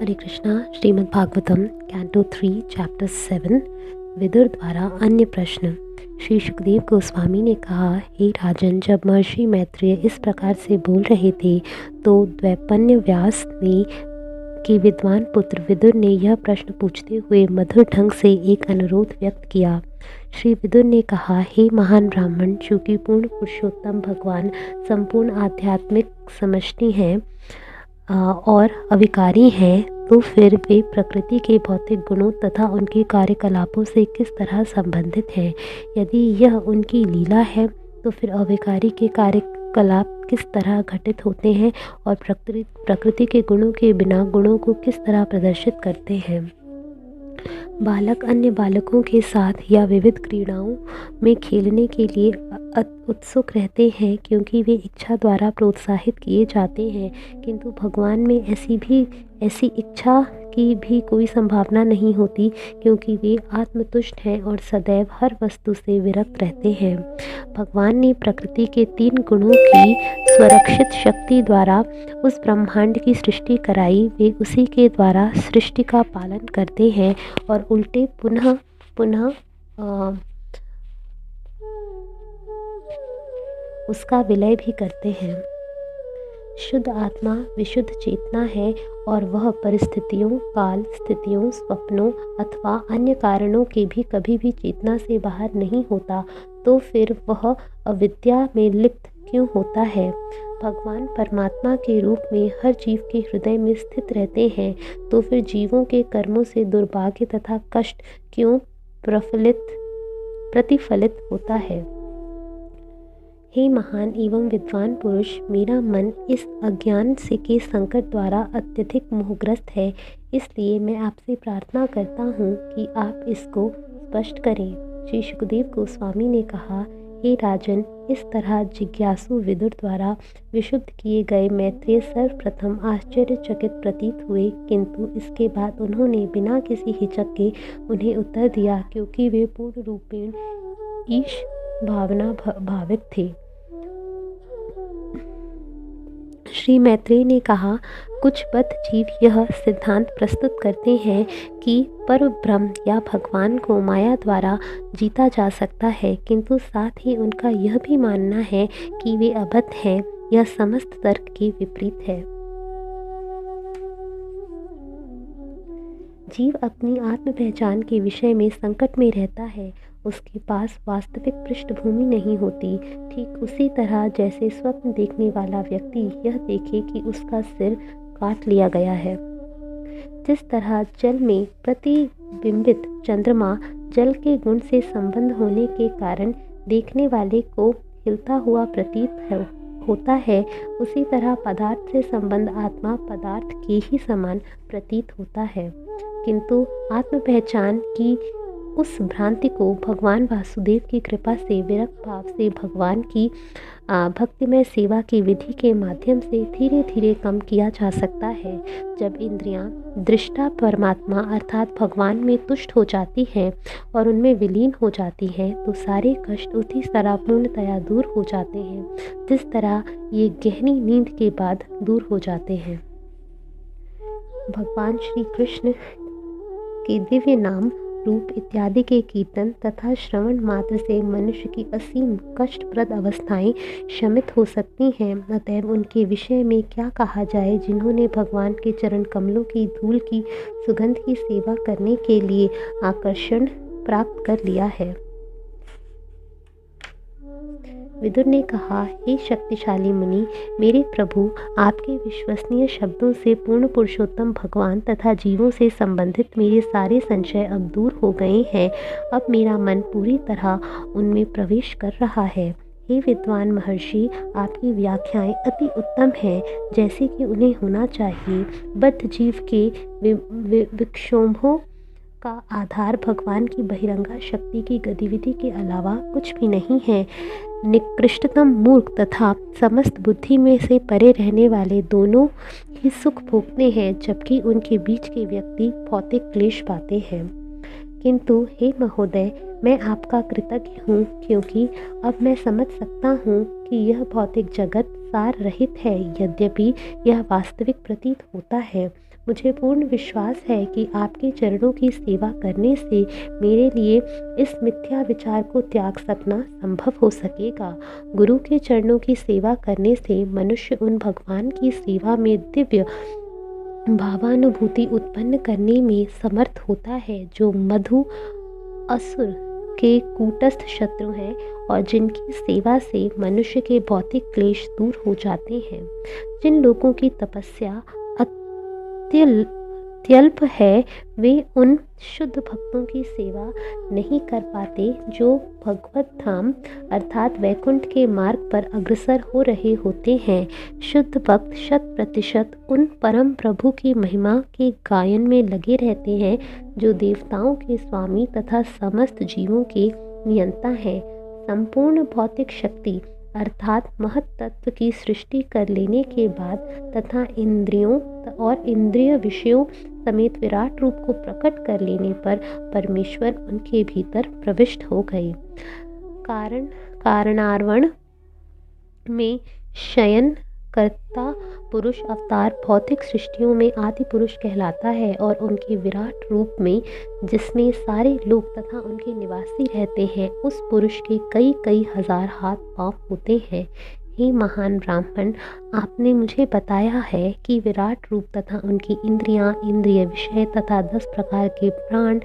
हरे Krishna. Shrimad Bhagavatam canto 3 chapter 7 Vidur द्वारा अन्य प्रश्न। श्री सुखदेव गोस्वामी ने कहा, हे राजन, जब महर्षि मैत्रेय इस प्रकार से बोल रहे थे तो द्वैपन्य व्यास ने कि विद्वान पुत्र विदुर ने यह प्रश्न पूछते हुए मधुर ढंग से एक अनुरोध व्यक्त किया। श्री विदुर ने कहा, हे महान ब्राह्मण, चूँकि पूर्ण पुरुषोत्तम भगवान संपूर्ण आध्यात्मिक समष्टि हैं और अविकारी हैं, तो फिर वे प्रकृति के भौतिक गुणों तथा उनके कार्यकलापों से किस तरह संबंधित हैं। यदि यह उनकी लीला है तो फिर अविकारी के कार्यकलाप किस तरह घटित होते हैं और प्रकृति के गुणों के बिना गुणों को किस तरह प्रदर्शित करते हैं। बालक अन्य बालकों के साथ या विविध क्रीड़ाओं में खेलने के लिए उत्सुक रहते हैं क्योंकि वे इच्छा द्वारा प्रोत्साहित किए जाते हैं, किंतु भगवान में ऐसी इच्छा की भी कोई संभावना नहीं होती क्योंकि वे आत्मतुष्ट हैं और सदैव हर वस्तु से विरक्त रहते हैं। भगवान ने प्रकृति के 3 गुणों की स्वरक्षित शक्ति द्वारा उस ब्रह्मांड की सृष्टि कराई। वे उसी के द्वारा सृष्टि का पालन करते हैं और उल्टे पुनः पुनः उसका विलय भी करते हैं। शुद्ध आत्मा विशुद्ध चेतना है और वह परिस्थितियों, काल, स्थितियों, स्वप्नों अथवा अन्य कारणों के भी कभी भी चेतना से बाहर नहीं होता, तो फिर वह अविद्या में लिप्त क्यों होता है। भगवान परमात्मा के रूप में हर जीव के हृदय में स्थित रहते हैं, तो फिर जीवों के कर्मों से दुर्भाग्य तथा कष्ट क्यों प्रतिफलित होता है। हे महान एवं विद्वान पुरुष, मेरा मन इस अज्ञान से के संकट द्वारा अत्यधिक मोहग्रस्त है, इसलिए मैं आपसे प्रार्थना करता हूँ कि आप इसको स्पष्ट करें। श्री सुखदेव गोस्वामी ने कहा, हे राजन, इस तरह जिज्ञासु विदुर द्वारा विशुद्ध किए गए मैत्रेय सर्वप्रथम आश्चर्यचकित प्रतीत हुए, किंतु इसके बाद उन्होंने बिना किसी हिचक के उन्हें उत्तर दिया क्योंकि वे पूर्ण रूपेण ईश भावना भावित थे। श्री मैत्रेय ने कहा, कुछ बद्ध जीव यह सिद्धांत प्रस्तुत करते हैं कि परब्रह्म या भगवान को माया द्वारा जीता जा सकता है, किंतु साथ ही उनका यह भी मानना है कि वे अबद्ध हैं। यह समस्त तर्क के विपरीत है। जीव अपनी आत्म पहचान के विषय में संकट में रहता है, उसके पास वास्तविक पृष्ठभूमि नहीं होती। ठीक उसी तरह जैसे स्वप्न देखने वाला व्यक्ति यह देखे कि उसका सिर काट लिया गया है। जिस तरह जल में प्रतिबिंबित चंद्रमा जल के गुण से संबंध होने के कारण देखने वाले को हिलता हुआ प्रतीत होता है, उसी तरह पदार्थ से संबंध आत्मा पदार्थ के ही समान प्रतीत होता है। किंतु आत्म पहचान की उस भ्रांति को भगवान वासुदेव की कृपा से विरक्त भाव से भगवान की भक्तिमय सेवा की विधि के माध्यम से धीरे धीरे कम किया जा सकता है। जब इंद्रियां दृष्टा परमात्मा अर्थात भगवान में तुष्ट हो जाती हैं और उनमें विलीन हो जाती हैं, तो सारे कष्ट उसी तरह पूर्णतया दूर हो जाते हैं जिस तरह ये गहरी नींद के बाद दूर हो जाते हैं। भगवान श्री कृष्ण के दिव्य नाम, रूप इत्यादि के कीर्तन तथा श्रवण मात्र से मनुष्य की असीम कष्टप्रद अवस्थाएं शमित हो सकती हैं। अतएव उनके विषय में क्या कहा जाए जिन्होंने भगवान के चरण कमलों की धूल की सुगंध की सेवा करने के लिए आकर्षण प्राप्त कर लिया है। विदुर ने कहा, हे शक्तिशाली मुनि, मेरे प्रभु, आपके विश्वसनीय शब्दों से पूर्ण पुरुषोत्तम भगवान तथा जीवों से संबंधित मेरे सारे संशय अब दूर हो गए हैं। अब मेरा मन पूरी तरह उनमें प्रवेश कर रहा है। हे विद्वान महर्षि, आपकी व्याख्याएं अति उत्तम हैं, जैसे कि उन्हें होना चाहिए। बद्ध जीव के विक्षोभों का आधार भगवान की बहिरंगा शक्ति की गतिविधि के अलावा कुछ भी नहीं है। निकृष्टतम मूर्ख तथा समस्त बुद्धि में से परे रहने वाले दोनों ही सुख भोगते हैं, जबकि उनके बीच के व्यक्ति भौतिक क्लेश पाते हैं। किंतु हे महोदय, मैं आपका कृतज्ञ हूँ क्योंकि अब मैं समझ सकता हूँ कि यह भौतिक जगत सार रहित है। यद्यपि यह वास्तविक प्रतीत होता है, मुझे पूर्ण विश्वास है कि आपके चरणों की सेवा करने से मेरे लिए इस मिथ्या विचार को त्याग सकना संभव हो सकेगा। गुरु के चरणों की सेवा करने से मनुष्य उन भगवान की सेवा में दिव्य भावानुभूति उत्पन्न करने में समर्थ होता है जो मधु असुर के कूटस्थ शत्रु हैं और जिनकी सेवा से मनुष्य के भौतिक क्लेश दूर हो जाते हैं। जिन लोगों की तपस्या अत्यल्प है वे उन शुद्ध भक्तों की सेवा नहीं कर पाते जो भगवत धाम अर्थात वैकुंठ के मार्ग पर अग्रसर हो रहे होते हैं। शुद्ध भक्त 100% उन परम प्रभु की महिमा के गायन में लगे रहते हैं जो देवताओं के स्वामी तथा समस्त जीवों के नियंता हैं। संपूर्ण भौतिक शक्ति अर्थात महत तत्व की सृष्टि कर लेने के बाद तथा इंद्रियों और इंद्रिय विषयों समेत विराट रूप को प्रकट कर लेने पर परमेश्वर उनके भीतर प्रविष्ट हो गए। कारणार्वण में शयन कर्ता पुरुष अवतार भौतिक सृष्टियों में आदि पुरुष कहलाता है और उनके विराट रूप में जिसमें सारे लोग तथा उनके निवासी रहते हैं उस पुरुष के कई कई हजार हाथ पांव होते हैं। हे महान ब्राह्मण, आपने मुझे बताया है कि विराट रूप तथा उनकी इंद्रियां, इंद्रिय विषय तथा 10 प्रकार के प्राण,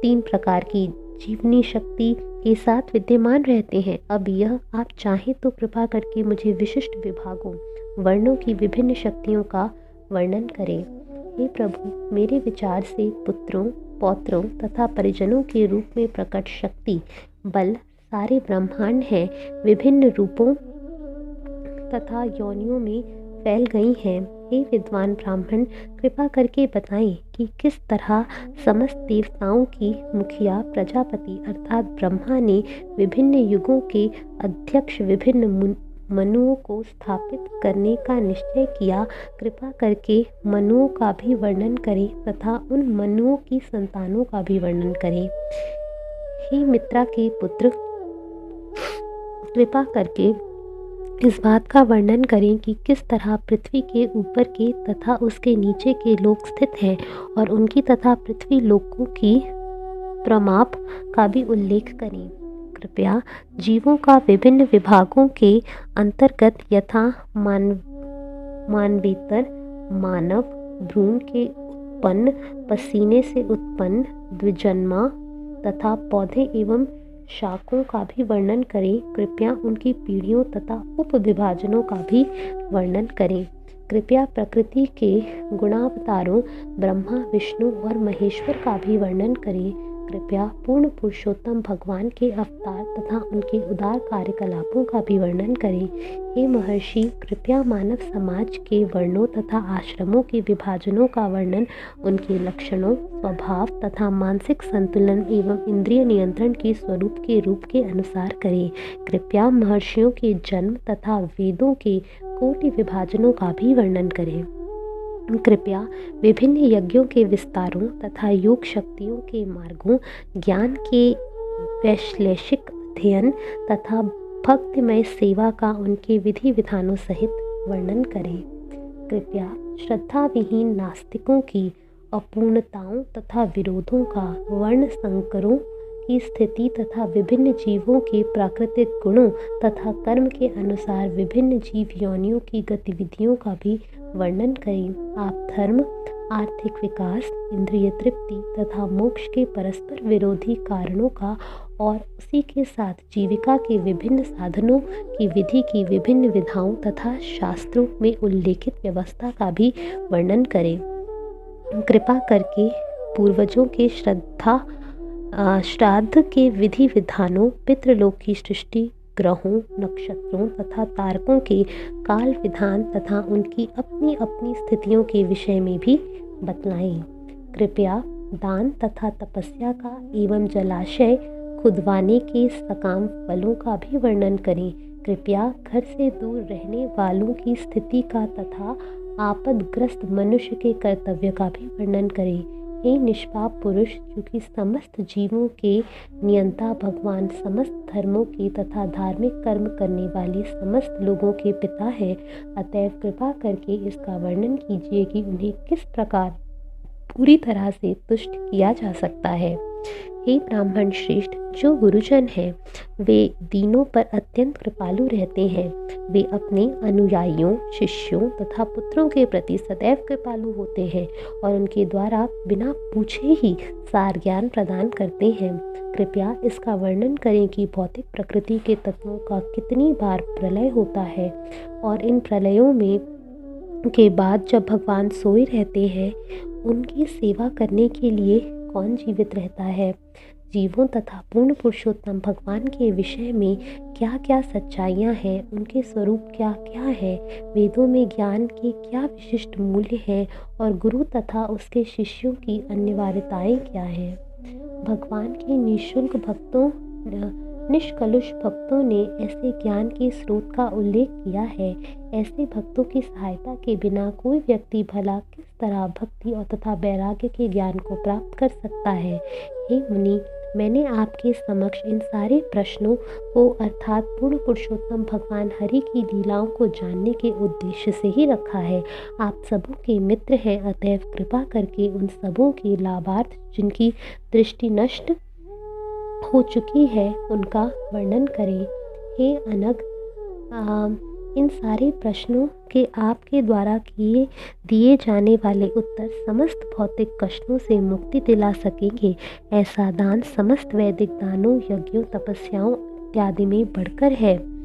3 प्रकार की जीवनी शक्ति के साथ विद्यमान रहते हैं। अब यह आप चाहें तो कृपा करके मुझे विशिष्ट विभागों वर्णों की विभिन्न शक्तियों का वर्णन करें। हे प्रभु, मेरे विचार से पुत्रों, पौत्रों तथा परिजनों के रूप में प्रकट शक्ति बल सारे ब्रह्मांड हैं विभिन्न रूपों तथा योनियों में फैल गई हैं। हे विद्वान ब्राह्मण, कृपा करके बताएं कि किस तरह समस्त देवताओं की मुखिया प्रजापति अर्थात ब्रह्मा ने विभिन्न युगों के अध्यक्ष विभिन्न मनुओं को स्थापित करने का निश्चय किया। कृपा करके मनुओं का भी वर्णन करें तथा उन मनुओं की संतानों का भी वर्णन करें। हे मित्रा के पुत्र, कृपा करके इस बात का वर्णन करें कि किस तरह पृथ्वी के ऊपर के तथा उसके नीचे के लोक स्थित हैं और उनकी तथा पृथ्वी लोकों की प्रमाप का भी उल्लेख करें। कृपया जीवों का विभिन्न विभागों के अंतर्गत यथा मानवेतर, मानव, भ्रूण के उत्पन्न, पसीने से उत्पन्न, द्विजन्मा तथा पौधे एवं शाकों का भी वर्णन करें। कृपया उनकी पीढ़ियों तथा उपविभाजनों का भी वर्णन करें। कृपया प्रकृति के गुणावतारों ब्रह्मा, विष्णु और महेश्वर का भी वर्णन करें। कृपया पूर्ण पुरुषोत्तम भगवान के अवतार तथा उनके उदार कार्यकलापों का भी वर्णन करें। हे महर्षि, कृपया मानव समाज के वर्णों तथा आश्रमों के विभाजनों का वर्णन, उनके लक्षणों, स्वभाव तथा मानसिक संतुलन एवं इंद्रिय नियंत्रण के स्वरूप के रूप के अनुसार करें। कृपया महर्षियों के जन्म तथा वेदों के कोटि विभाजनों का भी वर्णन करें। कृपया विभिन्न यज्ञों के विस्तारों तथा योग शक्तियों के मार्गों, ज्ञान के वैश्लेषिक अध्ययन तथा भक्तिमय सेवा का उनके विधि विधानों सहित वर्णन करें। कृपया श्रद्धा विहीन नास्तिकों की अपूर्णताओं तथा विरोधों का, वर्ण संकरों की स्थिति तथा विभिन्न जीवों के प्राकृतिक गुणों तथा कर्म के अनुसार विभिन्न जीव योनियों की गतिविधियों का भी वर्णन करें। आप धर्म, आर्थिक विकास, इंद्रिय तृप्ति तथा मोक्ष के परस्पर विरोधी कारणों का और उसी के साथ जीविका के विभिन्न साधनों की विधि की विभिन्न विधाओं तथा शास्त्रों में उल्लेखित व्यवस्था का भी वर्णन करें। कृपा करके पूर्वजों के श्राद्ध के विधि विधानों, पितृलोक की सृष्टि, ग्रहों, नक्षत्रों तथा तारकों के काल विधान तथा उनकी अपनी अपनी स्थितियों के विषय में भी बतलाएं। कृपया दान तथा तपस्या का एवं जलाशय खुदवाने के सकाम फलों का भी वर्णन करें। कृपया घर से दूर रहने वालों की स्थिति का तथा आपदग्रस्त मनुष्य के कर्तव्य का भी वर्णन करें। हे निष्पाप पुरुष, चूँकि समस्त जीवों के नियंता भगवान समस्त धर्मों के तथा धार्मिक कर्म करने वाले समस्त लोगों के पिता है, अतएव कृपा करके इसका वर्णन कीजिए कि उन्हें किस प्रकार पूरी तरह से तुष्ट किया जा सकता है। हे ब्राह्मण श्रेष्ठ, जो गुरुजन हैं वे दीनों पर अत्यंत कृपालु रहते हैं। वे अपने अनुयायियों, शिष्यों तथा पुत्रों के प्रति सदैव कृपालु होते हैं और उनके द्वारा बिना पूछे ही सार ज्ञान प्रदान करते हैं। कृपया इसका वर्णन करें कि भौतिक प्रकृति के तत्वों का कितनी बार प्रलय होता है और इन प्रलयों में के बाद जब भगवान सोए रहते हैं उनकी सेवा करने के लिए कौन जीवित रहता है। जीवों तथा पूर्ण पुरुषोत्तम भगवान के विषय में क्या क्या सच्चाइयाँ हैं, उनके स्वरूप क्या क्या है, वेदों में ज्ञान के क्या विशिष्ट मूल्य हैं और गुरु तथा उसके शिष्यों की अनिवार्यताएं क्या हैं। भगवान के निःशुल्क भक्तों निष्कलुष भक्तों ने ऐसे ज्ञान के स्रोत का उल्लेख किया है। ऐसे भक्तों की सहायता के बिना कोई व्यक्ति भला किस तरह भक्ति और तथा वैराग्य के ज्ञान को प्राप्त कर सकता है। हे मुनि, मैंने आपके समक्ष इन सारे प्रश्नों को अर्थात पूर्ण पुरुषोत्तम भगवान हरि की लीलाओं को जानने के उद्देश्य से ही रखा है। आप सबों के मित्र हैं, अतएव कृपा करके उन सबों के लाभार्थ जिनकी दृष्टि नष्ट हो चुकी है उनका वर्णन करें। हे अनग, इन सारे प्रश्नों के आपके द्वारा दिए जाने वाले उत्तर समस्त भौतिक कष्टों से मुक्ति दिला सकेंगे। ऐसा दान समस्त वैदिक दानों, यज्ञों, तपस्याओं इत्यादि में बढ़कर है।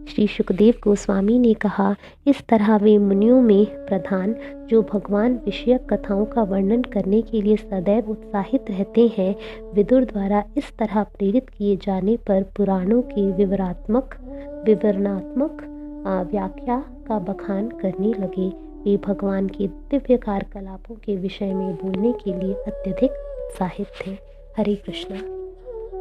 श्री सुखदेव गोस्वामी ने कहा, इस तरह वे मुनियों में प्रधान जो भगवान विषयक कथाओं का वर्णन करने के लिए सदैव उत्साहित रहते हैं, विदुर द्वारा इस तरह प्रेरित किए जाने पर पुराणों के विवरणात्मक व्याख्या का बखान करने लगे। वे भगवान के दिव्य कार्यकलापों के विषय में बोलने के लिए अत्यधिक उत्साहित थे। हरे कृष्णा।